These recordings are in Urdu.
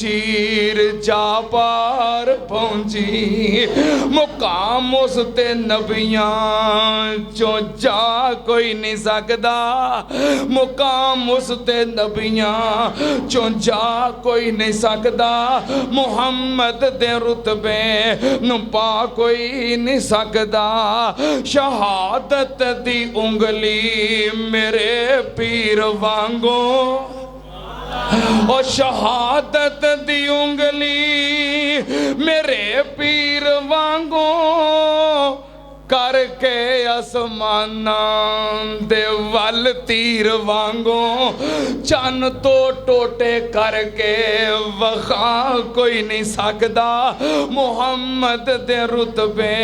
شیر جا پار پہنچی مقام اس تے نبیاں چوں جا کوئی نہیں سکدا مقام اس تے نبیاں چوں جا کوئی نہیں سکدا محمد دے رتبے نو پا کوئی نہیں سکدا شہادت دی انگلی میرے پیر وانگوں اور شہادت دی انگلی میرے پیر وانگوں کر کے آسماناں دے ول تیر وانگوں چن تو ٹوٹے کر کے وخا کوئی نہیں سکدا محمد دے رتبے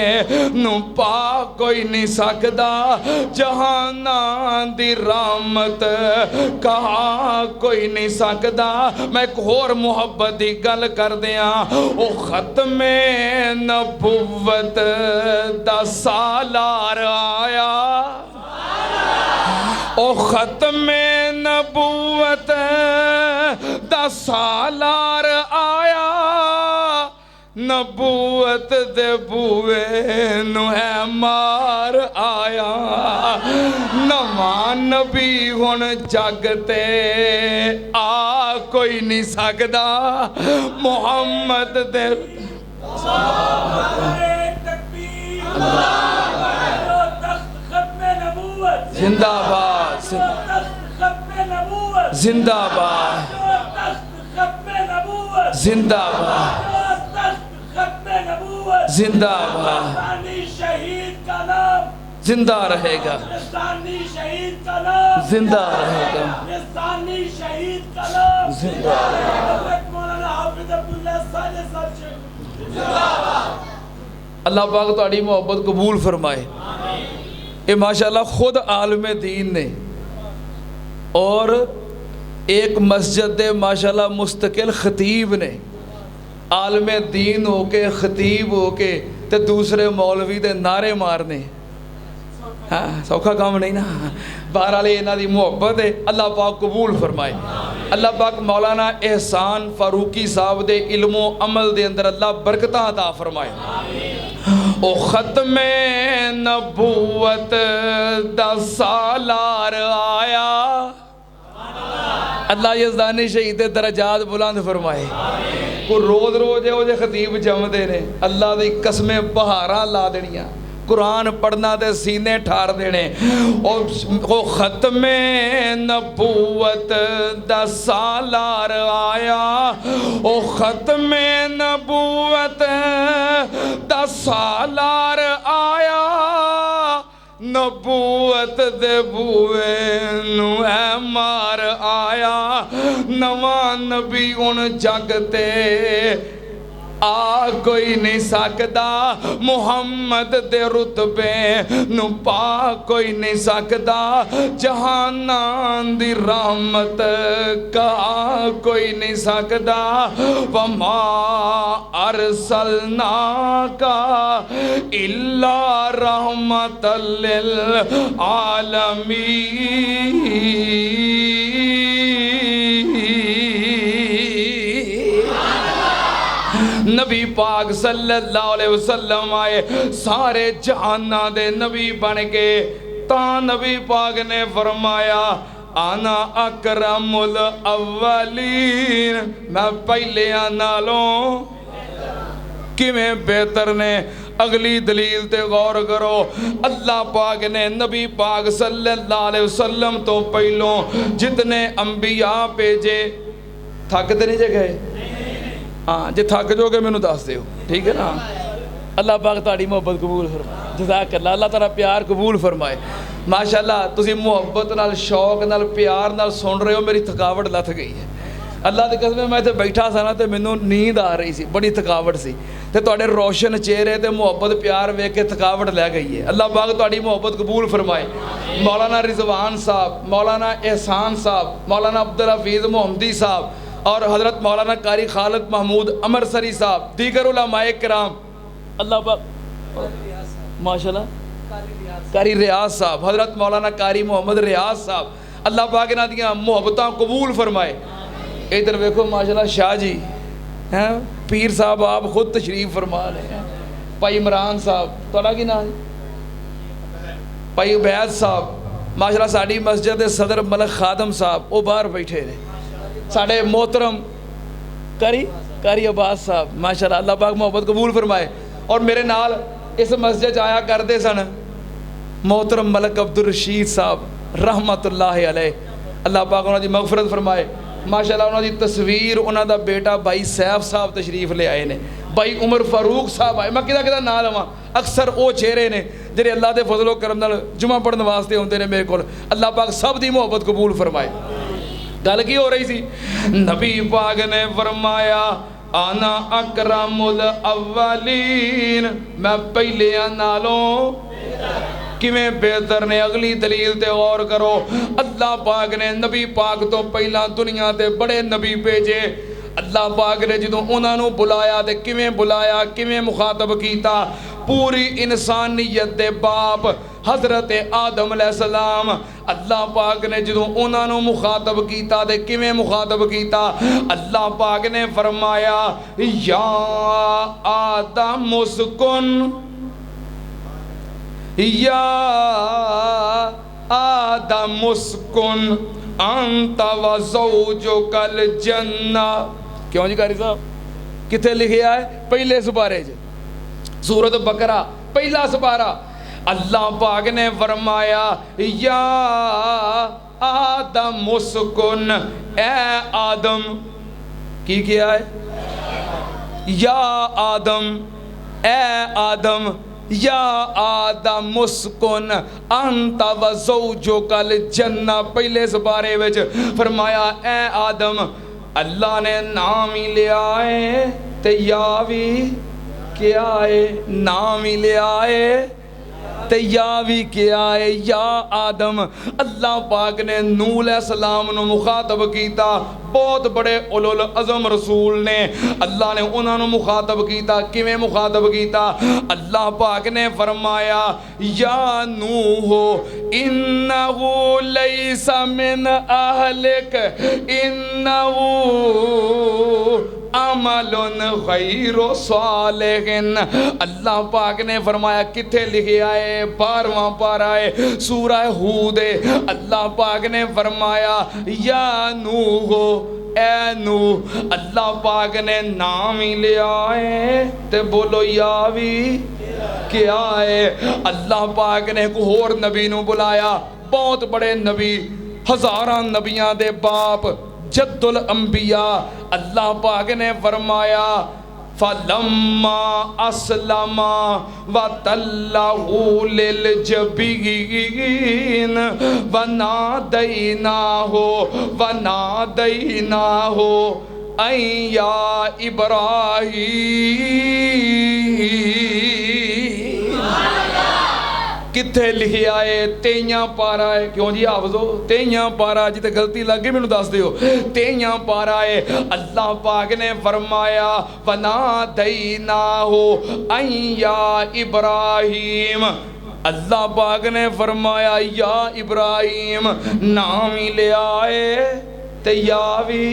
نو پا کوئی نہیں سکدا جہاناں دی رحمت کہا کوئی نہیں سکدا میں ایک اور محبت دی گل کر دیاں او ختم نبوت دا سالار آیا او ختم نبوت دا سالار آیا نبوت دے بوئے نو ہے مار آیا نواں نبی ہن جگتے آ کوئی نہیں سکدا محمد دے زندہ باد زندہ باد زندہ باد زندہ باد زندہ رہے گا زندہ رہے گا زندہ اللہ پاک تہاڈی محبت قبول فرمائے یہ ماشاءاللہ خود عالم دین نے اور ایک مسجد دے ماشاءاللہ مستقل خطیب نے عالم دین ہو کے خطیب ہو کے تے دوسرے مولوی دے نعرے مارنے ہاں سوکھا کام نہیں نا بہرحال انہاں دی محبت ہے اللہ پاک قبول فرمائے اللہ پاک مولانا احسان فاروقی صاحب دے علم و عمل دے اندر اللہ برکتاں عطا فرمائے او ختم نبوت دا سالار آیا اللہ یزدانی شہید درجات بلند فرمائے کو روز روز ہے خطیب جم دے نے اللہ دی قسمیں بہاراں لا دنیاں قرآن پڑھنا دے سینے ٹھار دینے او ختم نبوت دا سالار آیا او ختم نبوت دا سالار آیا نبوت دے بوئے نو اے مار آیا نواں نبی ان جگتے آ کوئی نہیں سکدا محمد دے رتبے نو پا کوئی نہیں سکدا جہاناں دی رحمت کا کوئی نہیں سکدا وما ارسلناک الا رحمت للعالمین نبی پاک صلی اللہ علیہ وسلم آئے سارے جہانہ دے نبی بن کے تا نبی پاک نے فرمایا آنا اکرم الاولین میں پہلے نالوں کیویں بہتر نے اگلی دلیل تے غور کرو اللہ پاک نے نبی پاک صلی اللہ علیہ وسلم تو پہلوں جتنے انبیاء بھیجے تھکتے نہیں جے گئے ہاں جے تھک جو گے میں دس دیو ٹھیک ہے نا اللہ پاک تہاڈی محبت قبول فرمائے جزاک اللہ اللہ تعالیٰ پیار قبول فرمائے ماشاءاللہ تسی محبت نال شوق نال پیار نال سن رہے ہو میری تھکاوٹ لتھ گئی ہے اللہ دی قسم میں تے بیٹھا سا نا تے مینوں نیند آ رہی سی بڑی تھکاوٹ سی تے تہاڈے روشن چہرے تے محبت پیار ویکھ کے تھکاوٹ لے گئی ہے اللہ پاک تہاڈی محبت قبول فرمائے مولانا رضوان صاحب مولانا احسان صاحب مولانا عبدالحفیظ محمدی صاحب اور حضرت مولانا قاری خالد محمود امر سری صاحب دیگر علماء کرام اللہ پاک ماشاءاللہ قاری ریاض صاحب حضرت مولانا قاری محمد ریاض صاحب اللہ پاک انہاں دیاں محبتاں قبول فرمائے ادھر ویکھو ماشاءاللہ شاہ جی پیر صاحب آپ خود تشریف فرما رہے ہیں. بھائی عمران صاحب تھوڑا کی نام بھائی عبید صاحب ماشاءاللہ ساڑی مسجد دے صدر ملک خادم صاحب وہ باہر بیٹھے نے. ساڑے محترم قاری عباس صاحب ماشاءاللہ اللہ پاک محبت قبول فرمائے. اور میرے نال اس مسجد آیا کرتے سن محترم ملک عبدالرشید صاحب رحمت اللہ علیہ, اللہ پاک انہوں دی مغفرت فرمائے. ماشاءاللہ انہوں دی تصویر انہوں دا بیٹا بھائی سیف صاحب تشریف لے آئے نے, بھائی عمر فاروق صاحب آئے. میں کدا نہ لواں, اکثر وہ چہرے نے جڑے اللہ دے فضل و کرم نال جمعہ پڑھن واسطے ہوندے نے میرے کول. اللہ پاک سب دی محبت قبول فرمائے. گل کی ہو رہی سی, نبی پاک نے فرمایا انا اکرم الاولین, میں پہلیاں نالوں کیویں بہتر نے. اگلی دلیل تے غور کرو, اللہ پاک نے نبی پاک تو پہلا دنیا تے بڑے نبی بھیجے. اللہ پاک نے جدوں انہاں نوں بلایا تے کیویں بلایا, کیویں مخاطب کیتا. پوری انسانیت دے باپ حضرت آدم علیہ السلام, اللہ پاک نے جدوں انہاں نوں مخاطب کیتا تے کیویں مخاطب کیتا. اللہ پاک نے فرمایا یا آدم اسکن, یا آدم اسکن انت و زوجک الجنہ. کیوں جی قاری صاحب کتے لکھیا ہے؟ پہلے سپارے سورۃ بقرہ پہلا سپارہ. اللہ پاک نے فرمایا یا آدم اسکن, اے آدم کی کیا ہے؟ یا آدم, اے آدم, یا آدم اسکن انت و زوجک الجنہ. پہلے سپارے وچ فرمایا اے آدم. اللہ نے نام ہی لیا ہے تے یا بھی کیا ہے, نام ہی لیا ہے تے یا بھی کیا ہے, یا آدم. اللہ پاک نے نوح علیہ السلام نو مخاطب کیتا, بہت بڑے اولو العظم رسول نے. اللہ نے انہاں نو مخاطب کیتا, کیویں مخاطب کیتا؟ اللہ پاک نے فرمایا یا نوح انہو لیس من اہلک انہو عمل غیر صالح. اللہ پاک نے فرمایا کتھے لکھیا ہے؟ 12واں پارہ ہے سورہ ہود. اللہ پاک نے فرمایا یا نوح, اے نوح. اللہ پاک نے نام ہی لیا ہے تے بولو یا بھی کیا ہے. اللہ پاک نے ایک اور نبی نو بلایا, بہت بڑے نبی, ہزاراں نبیاں دے باپ, جد الانبیاء. اللہ پاک نے فرمایا فَلَمَّا أَسْلَمَا وَتَلَّهُ لِلْجَبِينِ وَنَادَيْنَاهُ أَن يَا إِبْرَاهِيمُ. کتھے لکھیا ہے؟ 23 پارہ ہے. کیوں جی حافظو 23 پارہ, جتے غلطی لگ گئی میں دس دیو. 23 پارہ ہے. اللہ پاک نے فرمایا وَنَادَيْنَاهُ أَن يَا إِبْرَاهِيمُ. اللہ پاک نے فرمایا یا ابراہیم. نام ہی لیا ہے تے یا بھی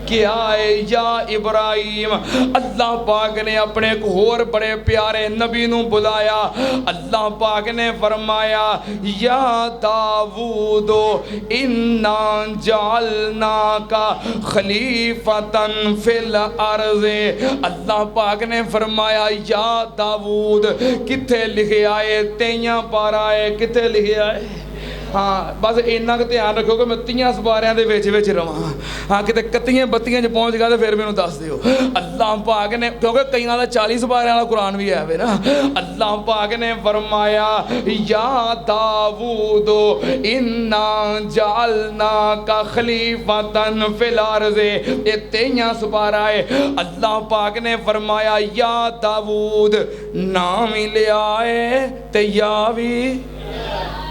کیا ہے, یا ابراہیم. اللہ پاک نے اپنے ایک اور بڑے پیارے نبی نو بلایا. اللہ پاک نے فرمایا یا داود انا جعلناک خلیفۃ فی الارض. اللہ پاک نے فرمایا یا داود. کتھے لکھیا ہے؟ 23 پارہ ہے. کتھے لکھیا ہے؟ ہاں بس اینا کہ دھیان رکھو کہ میں 30 سپاریاں دے وچ رہواں. ہاں کتے 31 32 چ پہنچ گیا تے پھر مینوں دس دیو. اللہ پاک نے, کیونکہ کئیاں دا 40 سپاریاں والا قرآن بھی ہے نا. اللہ پاک نے فرمایا یا داود انا جعلناک خلیفۃ فی الارض. یہ 23 سپارہ ہے. اللہ پاک نے فرمایا یا داود. نام ہی لیا ہے تے یا بھی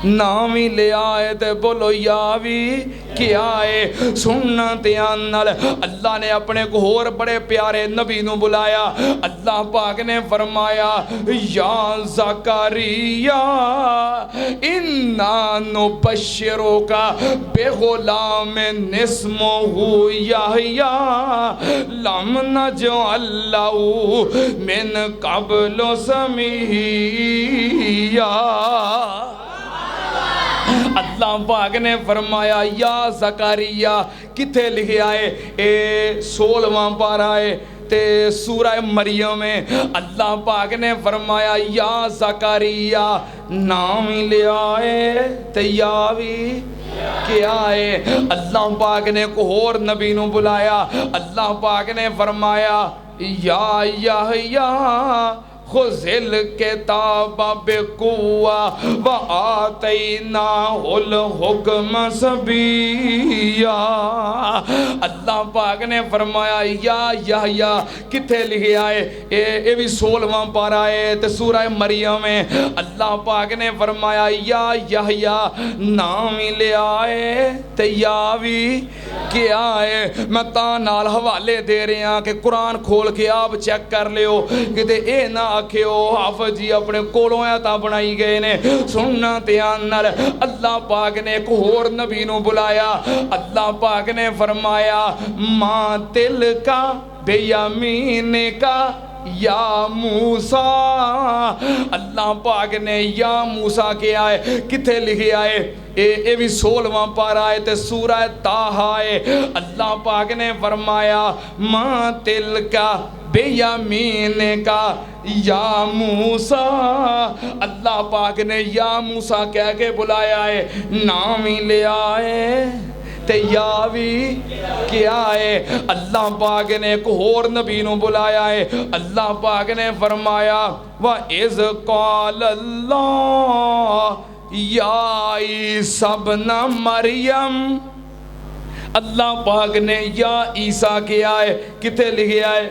نام ہی لے آئے تے بولو یا بھی کیا ہے سننا دھیان نال اللہ نے اپنے کو اور بڑے پیارے نبی نو بلایا اللہ پاک نے فرمایا یا زکریا انا نبشروک بغلام اسمہ یحییٰ لم نجعل لہ من قبل سمیہ اللہ پاک نے فرمایا یا زکریا کتھے لکھے آئے اے 16واں پارہ ہے تے سورہ مریم میں اللہ پاک نے فرمایا یا زکریا نام ہی لے آئے تے یا بھی کیا ہے اللہ پاک نے کو اور نبی نو بلایا اللہ پاک نے فرمایا یا یحییٰ خذ الکتاب بقوة وآتیناہ الحکم صبیا اللہ پاک نے فرمایا یا یحییٰ کتھے لکھے آئے اے بھی 16واں پارہ ہے تے سورہ مریم میں اللہ پاک نے فرمایا یا یحییٰ نام ہی لے آئے تے یا بھی کیا ہے میں نال حوالے دے رہے ہیں کہ قرآن کھول کے آپ چیک کر لیو کہ اے نہ آکھیو حافظ جی اپنے کولوں آیتاں بنائی گئے نے سننا دھیان نال اللہ پاک نے ایک اور نبی نو بلایا اللہ پاک نے فرمایا ما تلکا بیمین کا یا موسیٰ اللہ پاک نے یا موسیٰ کے آئے کتھے لکھے آئے اے بھی 16واں پارہ آئے تے سورہ طٰہٰ آئے اللہ پاک نے فرمایا ما تلکا بیمین کا یا موسیٰ اللہ پاک نے یا موسیٰ کہہ کے بلایا ہے نام ہی لے آئے تے یا بھی کیا ہے اللہ پاک نے ایک اور نبی نو بلایا ہے اللہ پاک نے فرمایا وَإِذْ قَالَ اللَّهُ یا عیسیٰ ابن مریم اللہ پاک نے یا عیسیٰ کیا ہے کتے لکھے آئے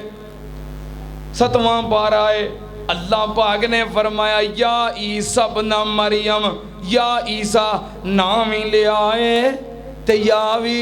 7واں پارہ ہے اللہ پاک نے فرمایا یا عیسیٰ ابن مریم یا عیسیٰ نام ہی لے آئے تے یا بھی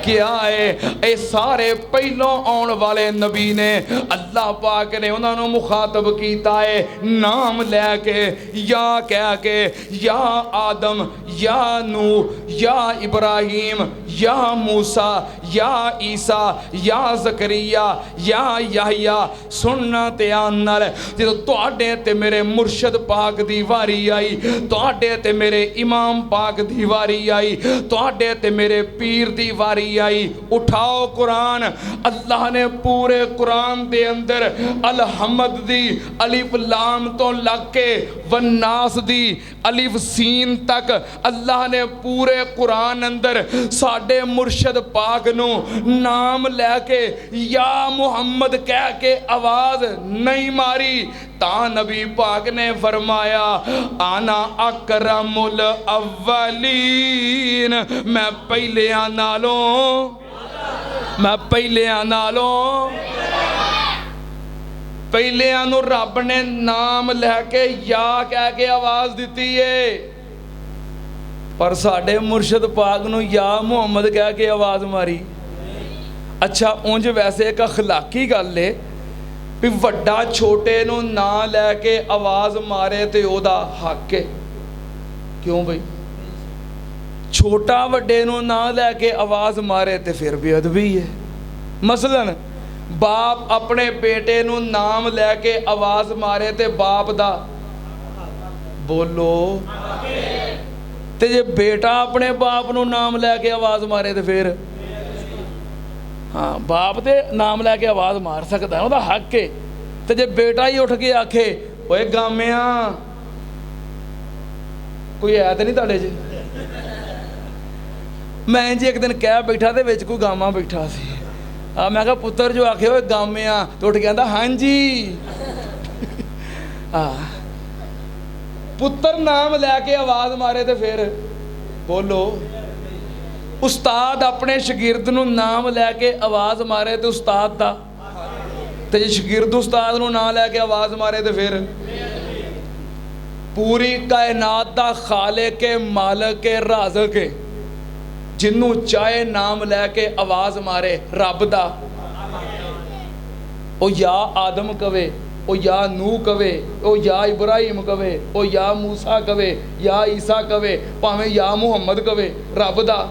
کیا ہے اے سارے پہلوں آن والے نبی نے اللہ پاک نے انہوں نے مخاطب کیتا ہے نام لے کے یا کہہ کے یا آدم یا نوح یا ابراہیم یا موسیٰ یا عیسیٰ یا زکریا یا یحییٰ سننا دھیان نال جدوں تواڈے تے میرے مرشد پاک دی واری آئی تواڈے تے میرے امام پاک دی واری آئی تواڈے تے میرے پیر دی واری آئی اٹھاؤ قرآن اللہ نے پورے قرآن دے اندر الحمد دی الف لام تو لگ کے والناس دی الف سین تک اللہ نے پورے قرآن اندر ساڈے مرشد پاک نو نام لے کے یا محمد کہہ کے آواز نہیں ماری تا نبی پاک نے فرمایا آنا اکرم الاولین میں پہلے نالوں پہلے آنو رب نے نام لے کے یا کہہ کے آواز دیتی ہے پر ساڑھے مرشد پاک نو یا محمد کہہ کے آواز ماری اچھا اونج ویسے ایک اخلاقی گل لے بھی وڈا چھوٹے نو نا لے کے آواز مارے تے او دا حق ہے کیوں بھئی چھوٹا وڈے نو نا لے کے آواز مارے تے پھر بھی ادبی ہے مثلا باپ اپنے بیٹے نو نام لے کے آواز مارے تے باپ دا بولو تے جے بیٹا اپنے باپ نو نام لے کے آواز مارے تے پھر ہاں باپ تے نام لے کے آواز مار سکتا ہے وہ دا حق ہے تے جے بیٹا ہی اٹھ کے آکھے اوے گامیاں کوئی ہے تے نہیں تاڑے جے میں جی ایک دن کہہ بیٹھا تے وچ کوئی گاما بیٹھا سی میں کہا پتر جو آکھے ہوئے گامیاں تو اٹھ کے آندہ ہاں جی پتر نام لے کے آواز مارے تے پھر بولو استاد اپنے شگرد نو نام لے کے آواز مارے تے استاد دا تے شگرد استاد نو نام لے کے آواز مارے تے پھر پوری کائنات دا خالق مالک رازق جنوں چاہے نام لے کے آواز مارے رب دا او یا آدم کہے او یا نوح کہے او یا ابراہیم کہے او یا موسیٰ کہے یا عیسیٰ کہے پاویں یا محمد کہے رب دا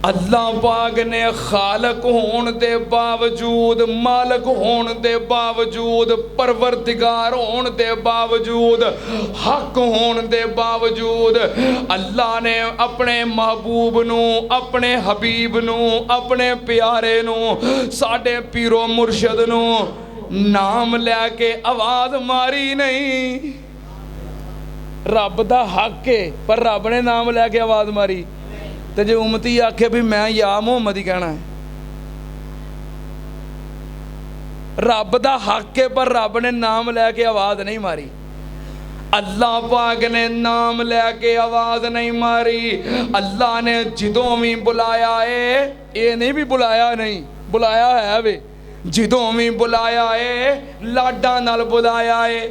اللہ پاک نے خالق ہون دے باوجود مالک ہون دے باوجود پروردگار ہون دے باوجود حق ہون دے باوجود اللہ نے اپنے محبوب نو اپنے حبیب نو اپنے پیارے نو ساڈے پیرو مرشد نو نام لے کے آواز ماری نہیں رب دا حق ہے پر رب نے نام لے کے آواز ماری تے جے امتی آکھے بھی میں یا محمد ہی کہنا ہے رب دا حق ہے پر رب نے نام لے کے آواز نہیں ماری اللہ پاک نے نام لے کے آواز نہیں ماری اللہ نے جدوں بھی بلایا ہے یہ نہیں بھی بلایا نہیں بلایا ہے وے جدوں بھی بلایا ہے لاڈاں نال بلایا ہے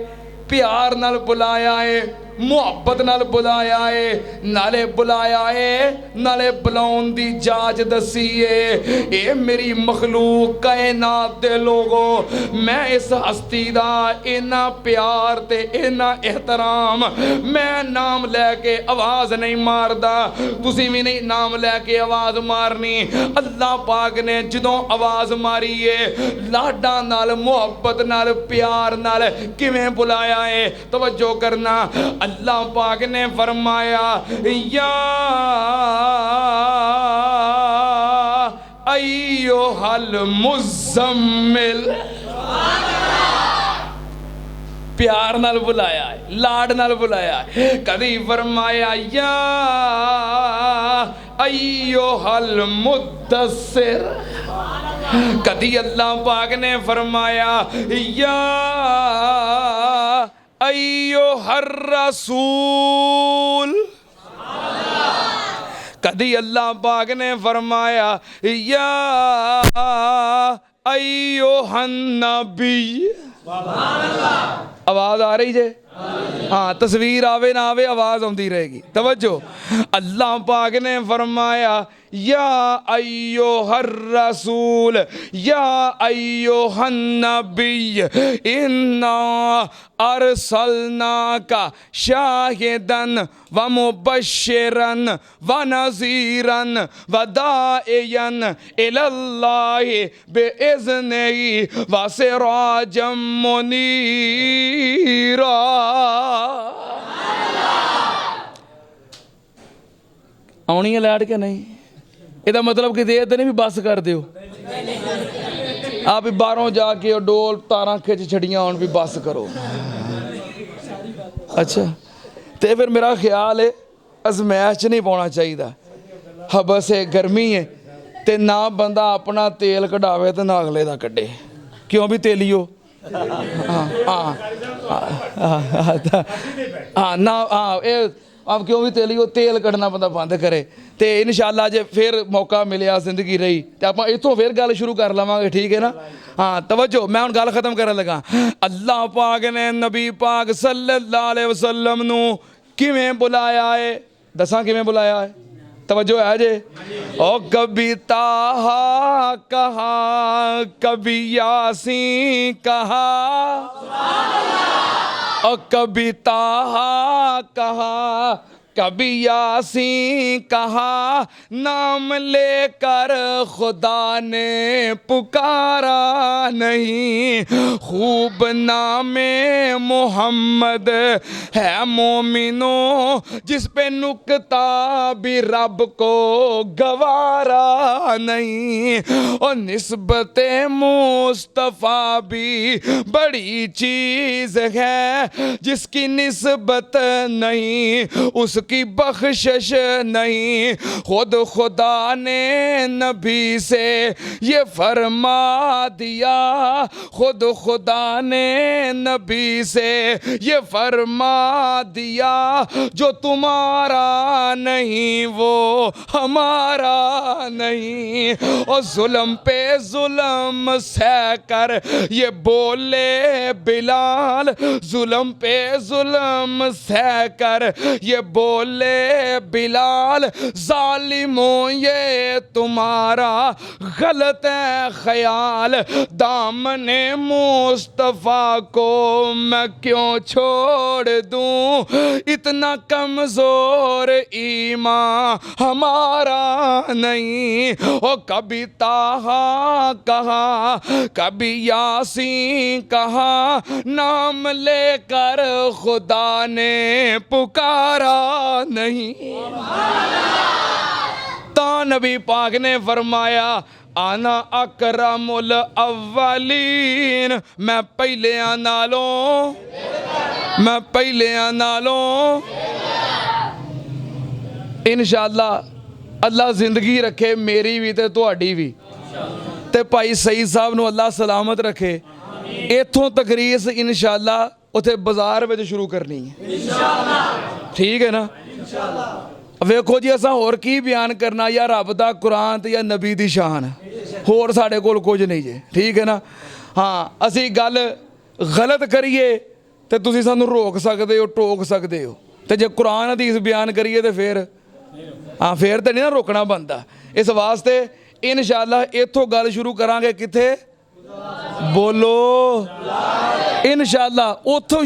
پیار نال بلایا ہے محبت نال بلایا ہے نالے بلایا ہے نالے بلاؤن دی جاج دسی ہے اے میری مخلوق کائنات دے لوگوں میں اس ہستی دا اینا پیار تے اینا احترام میں نام لے کے آواز نہیں ماردا تسی بھی نہیں نام لے کے آواز مارنی اللہ پاک نے جدوں آواز ماری ہے لاڈاں نال محبت نال پیار نال کیویں بلایا ہے توجہ کرنا اللہ پاک نے فرمایا یا ایھا المزمل پیار نال بلایا ہے لاڈ نال بلایا ہے کدی فرمایا یا ایھا المدثر کدی اللہ پاک نے فرمایا یا ایھا الرسول کدی اللہ پاک نے فرمایا یا ایھا النبی آواز آ رہی جے ہاں تصویر آوے نہ آوے آواز ہوندی رہے گی توجہ اللہ پاک نے فرمایا یا ایھا الرسول یا ایھا النبی انا ارسلناک شاہدا ومبشرا ونذیرا وداعیا الی اللہ باذنہ وسراجا منیرا آنی ہے لیٹ کے نہیں یہ مطلب کہ دے نہیں بھی بس کر دیو آپ بھی باہروں جا کے ڈول تاراں کھچ چھڑیاں ہون بھی بس کرو اچھا تے پھر میرا خیال ہے ازمائش نہیں پانا چاہیے حبس ہے گرمی ہے تے نہ بندہ اپنا تیل کڈاوے تے نہ اگلے دا کڈے کیوں بھی تیلیو آپ کیوں بھی تیل کڈنا بندہ بند کرے تے انشاءاللہ جے پھر موقع ملیا زندگی رہی تے آپ اتوں پھر گل شروع کر لواں گے ٹھیک ہے نا ہاں توجہ میں ہن گل ختم کرن لگا اللہ پاک نے نبی پاک صلی اللہ علیہ وسلم نو کیویں بلایا ہے دساں کیویں بلایا ہے توجہ ہے جے او کبھی تاہا کہا کبھی یاسین کہا او کبھی تاہا کہا کبھی یاسین کہا نام لے کر خدا نے پکارا نہیں خوب نام محمد ہے مومنوں جس پہ نکتہ بھی رب کو گوارا نہیں اور نسبت مصطفیٰ بھی بڑی چیز ہے جس کی نسبت نہیں اس کی بخشش نہیں. خود خدا نے نبی سے یہ فرما دیا, خود خدا نے نبی سے یہ فرما دیا, جو تمہارا نہیں وہ ہمارا نہیں. اور ظلم پہ ظلم سہ کر یہ بولے بلال, ظلم پہ ظلم سہ کر یہ بولے بلال, ظالموں یہ تمہارا غلط ہے خیال, دامن مصطفیٰ کو میں کیوں چھوڑ دوں, اتنا کمزور ایمان ہمارا نہیں. اور کبھی طٰہٰ کہا کبھی یاسین کہا, نام لے کر خدا نے پکارا نہیں. تا نبی پاک نے فرمایا آنا اکرم الاولین, میں پہلیاں نالوں, میں پہلیاں نالوں. انشاءاللہ اللہ زندگی رکھے میری بھی تے تہاڈی بھی, تے بھائی سعید صاحب نو اللہ سلامت رکھے. ایتھوں تقریر انشاءاللہ اتھے بازار وچ شروع کرنی ہے ٹھیک ہے نا. ویکھو جی اساں ہور کی بیان کرنا, یا رب دا قرآن تے یا نبی دی شان, ہور ساڈے کول کچھ نہیں جے ٹھیک ہے نا. ہاں اسی گل غلط کریے تے تسی سانو روک سکدے ہو, ٹوک سکدے ہو, تے جے قرآن حدیث بیان کریے تے پھر ہاں پھر تے نہیں نا روکنا بنتا. اس واسطے انشاءاللہ ایتھوں گل شروع کران گے کتھے, بولو انشاءاللہ ایتھوں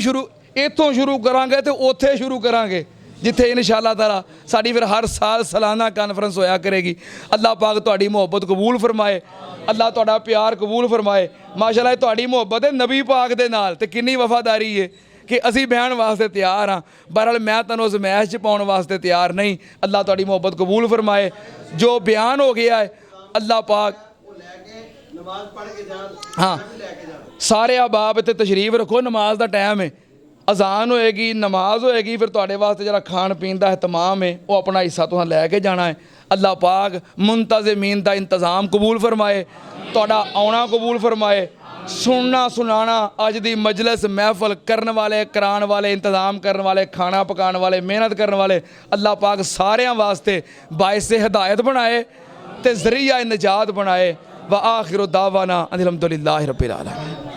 شروع کران گے تے اوتھے شروع کران گے جتھے انشاءاللہ تعالیٰ ساڈی پھر ہر سال سالانہ کانفرنس ہویا کرے گی. اللہ پاک تہاڈی محبت قبول فرمائے, اللہ تہاڈا پیار قبول فرمائے. ماشاءاللہ تہاڈی محبت ہے نبی پاک دے نال, تے کنی وفاداری ہے کہ اسی بیان واسطے تیار ہاں. بہرحال میں تنوں زمائش پاؤن واسطے تیار نہیں. اللہ تہاڈی محبت قبول فرمائے. جو بیان ہو گیا ہے اللہ پاک ہاں سارے احباب تے تشریف رکھو, نماز دا ٹائم ہے, اذان ہوئے گی, نماز ہوئے گی, پھر تہاڈے واسطے جڑا کھان پین دا اہتمام ہے وہ اپنا حصہ تساں لے کے جانا ہے. اللہ پاک منتظمین دا انتظام قبول فرمائے, تہاڈا آنا قبول فرمائے. سننا سنانا اج دی مجلس محفل کرن والے, کران والے, انتظام کرن والے, کھانا پکان والے, محنت کرن والے, اللہ پاک ساریاں واسطے باعث ہدایت بنائے تے ذریعہ نجات بنائے. وآخر دعوانا ان الحمدللہ رب العالمین.